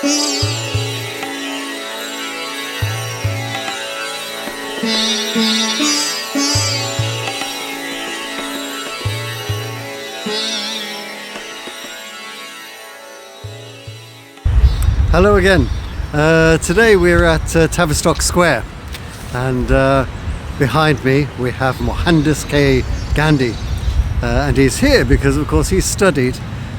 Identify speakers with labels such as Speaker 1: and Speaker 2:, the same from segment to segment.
Speaker 1: Hello again. Today we're at Tavistock Square, and behind me we have Mohandas Gandhi, and he's here because of course he studied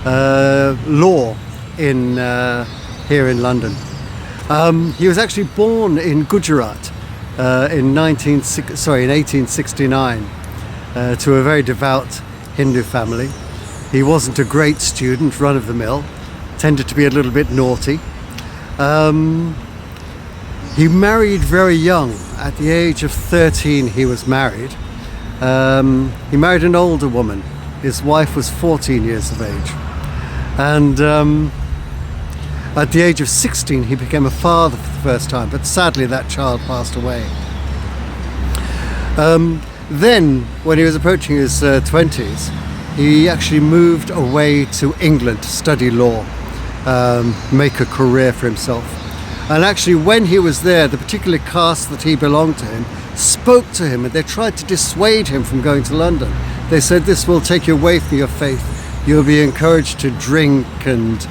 Speaker 1: law in here in London. He was actually born in Gujarat in 1869 to a very devout Hindu family. He wasn't a great student, run of the mill, tended to be a little bit naughty. He married very young. At the age of 13 he was married. He married an older woman. His wife was 14 years of age. And at the age of 16 he became a father for the first time, but sadly that child passed away. Then, when he was approaching his 20s, he actually moved away to England to study law. Make a career for himself. And actually when he was there, the particular caste that he belonged to him spoke to him, and they tried to dissuade him from going to London. They said, this will take you away from your faith. You'll be encouraged to drink and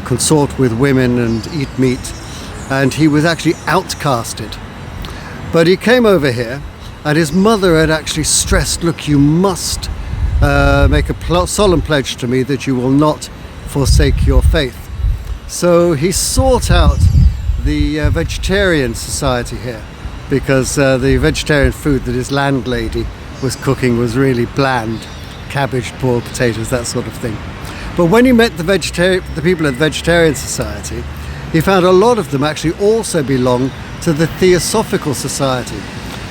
Speaker 1: consort with women and eat meat. And he was actually outcasted. But he came over here, and his mother had actually stressed, look, you must make a solemn pledge to me that you will not forsake your faith. So he sought out the vegetarian society here, because the vegetarian food that his landlady was cooking was really bland, cabbage, boiled potatoes, that sort of thing. But when he met the people at the vegetarian society, he found a lot of them actually also belonged to the Theosophical Society.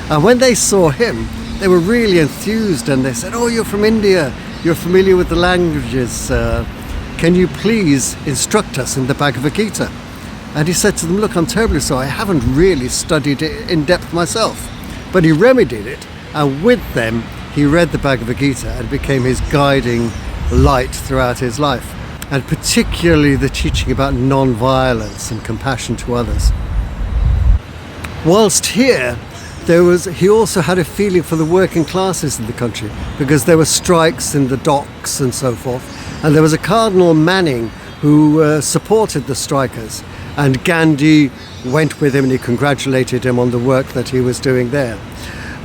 Speaker 1: And when they saw him, they were really enthused, and they said, oh, you're from India, you're familiar with the languages, can you please instruct us in the Bhagavad Gita? And he said to them, look, I'm terribly sorry, I haven't really studied it in depth myself. But he remedied it, and with them he read the Bhagavad Gita and became his guiding light throughout his life, and particularly the teaching about non-violence and compassion to others. Whilst here, he also had a feeling for the working classes in the country, because there were strikes in the docks and so forth. And there was a Cardinal Manning who supported the strikers, and Gandhi went with him and he congratulated him on the work that he was doing there.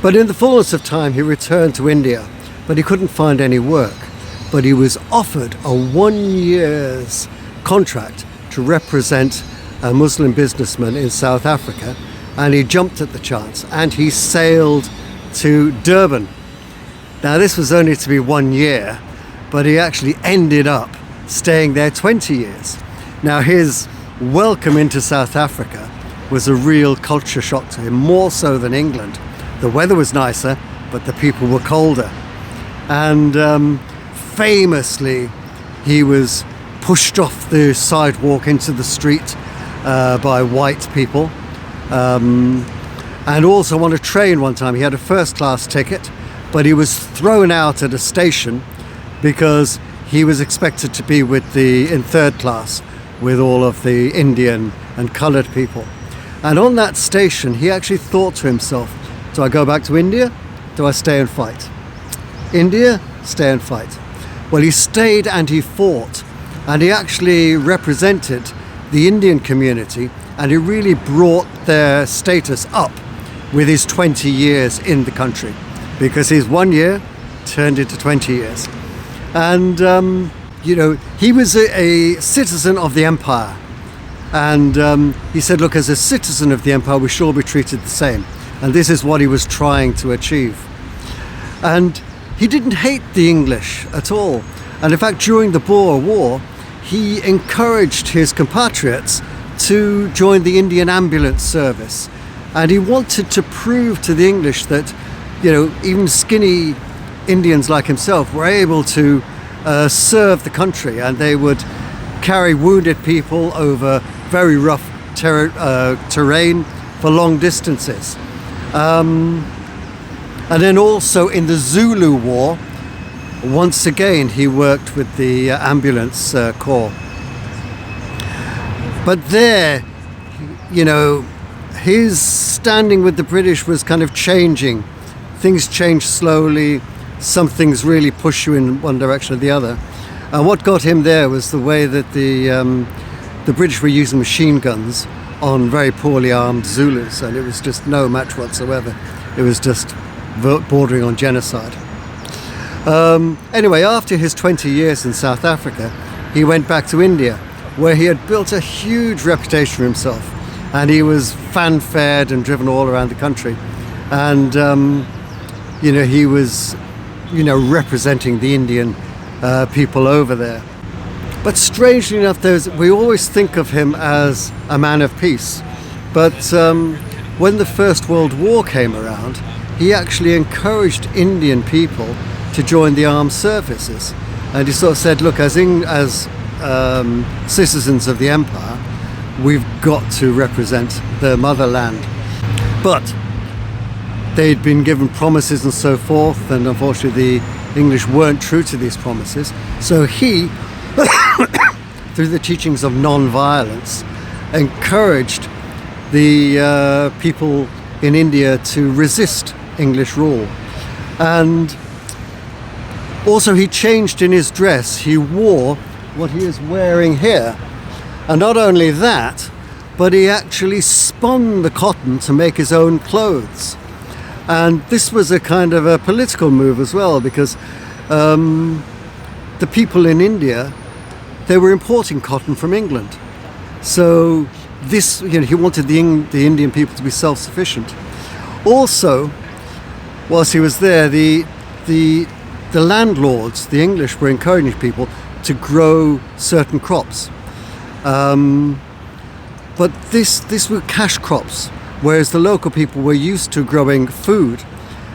Speaker 1: But in the fullness of time he returned to India, but he couldn't find any work. But he was offered a 1 year's contract to represent a Muslim businessman in South Africa, and he jumped at the chance and he sailed to Durban. Now this was only to be 1 year, but he actually ended up staying there 20 years. Now his welcome into South Africa was a real culture shock to him, more so than England. The weather was nicer, but the people were colder. And famously, he was pushed off the sidewalk into the street by white people. And also on a train one time, he had a first-class ticket, but he was thrown out at a station because he was expected to be in third class with all of the Indian and coloured people. And on that station, he actually thought to himself, do I go back to India? Do I stay and fight? India, stay and fight. Well, he stayed and he fought, and he actually represented the Indian community, and he really brought their status up with his 20 years in the country, because his 1 year turned into 20 years. And, he was a citizen of the empire. And he said, look, as a citizen of the empire, we should all be treated the same. And this is what he was trying to achieve. And he didn't hate the English at all. And in fact, during the Boer War, he encouraged his compatriots to join the Indian ambulance service. And he wanted to prove to the English that, even skinny Indians like himself were able to serve the country, and they would carry wounded people over very rough terrain for long distances. And then also in the Zulu War, once again he worked with the ambulance corps. But there, you know, his standing with the British was kind of changing. Things change slowly. Some things really push you in one direction or the other. And what got him there was the way that the British were using machine guns on very poorly armed Zulus, and it was just no match whatsoever. It was just bordering on genocide. Anyway, after his 20 years in South Africa, he went back to India, where he had built a huge reputation for himself, and he was fanfared and driven all around the country. And you know, he was, you know, representing the Indian people over there. But strangely enough, we always think of him as a man of peace. But when the First World War came around, he actually encouraged Indian people to join the armed services. And he sort of said, look, as citizens of the empire, we've got to represent the motherland. But they'd been given promises and so forth, and unfortunately the English weren't true to these promises. So he, through the teachings of non-violence, encouraged the people in India to resist English rule. And also he changed in his dress. He wore what he is wearing here. And not only that, but he actually spun the cotton to make his own clothes. And this was a kind of a political move as well, because the people in India, they were importing cotton from England. So this, you know, he wanted the Indian people to be self-sufficient. Also, whilst he was there, the landlords, the English, were encouraging people to grow certain crops. But this were cash crops, whereas the local people were used to growing food.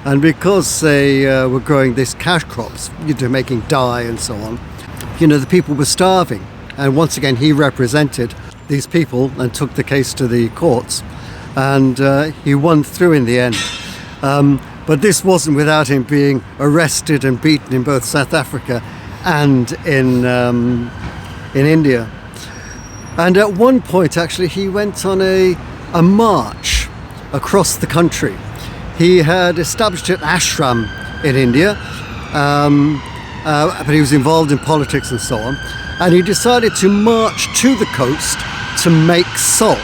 Speaker 1: And because they were growing these cash crops, you know, making dye and so on, you know, the people were starving. And once again, he represented these people and took the case to the courts. And he won through in the end. But this wasn't without him being arrested and beaten in both South Africa and in India. And at one point, actually, he went on a march across the country. He had established an ashram in India, but he was involved in politics and so on. And he decided to march to the coast to make salt.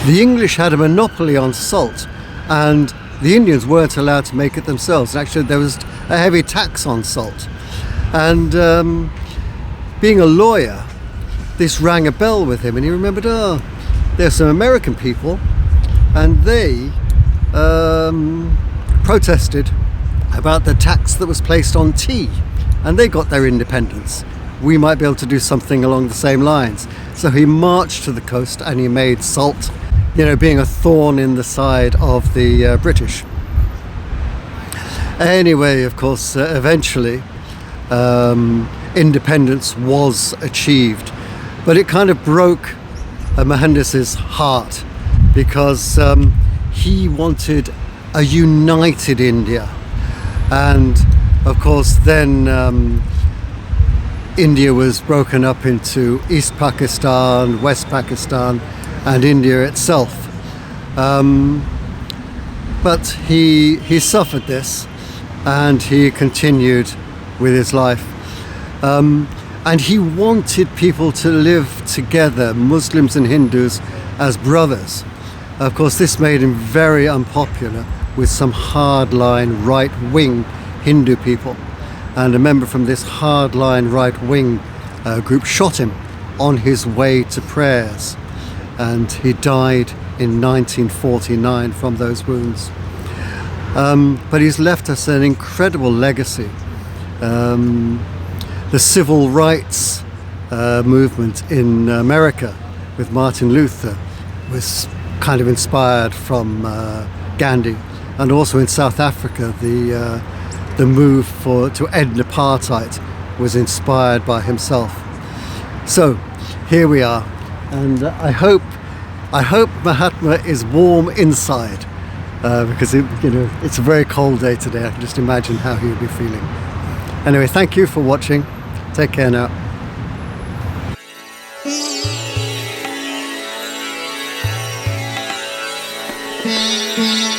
Speaker 1: The English had a monopoly on salt, and the Indians weren't allowed to make it themselves. Actually, there was a heavy tax on salt. And being a lawyer, this rang a bell with him, and he remembered, oh, there's some American people, and they protested about the tax that was placed on tea, and they got their independence. We might be able to do something along the same lines. So he marched to the coast and he made salt, you know, being a thorn in the side of the British. Anyway, of course, eventually independence was achieved, but it kind of broke Mohandas's heart, because he wanted a united India. And of course then India was broken up into East Pakistan, West Pakistan, and India itself. But he suffered this, and he continued with his life. And he wanted people to live together, Muslims and Hindus, as brothers. Of course, this made him very unpopular with some hardline right-wing Hindu people. And a member from this hardline right-wing group shot him on his way to prayers. And he died in 1949 from those wounds. But he's left us an incredible legacy. The civil rights movement in America with Martin Luther was kind of inspired from Gandhi, and also in South Africa the move to end apartheid was inspired by himself. So here we are, and I hope Mahatma is warm inside, because it's a very cold day today. I can just imagine how he would be feeling. Anyway, thank you for watching. Take care now.
Speaker 2: Thank you.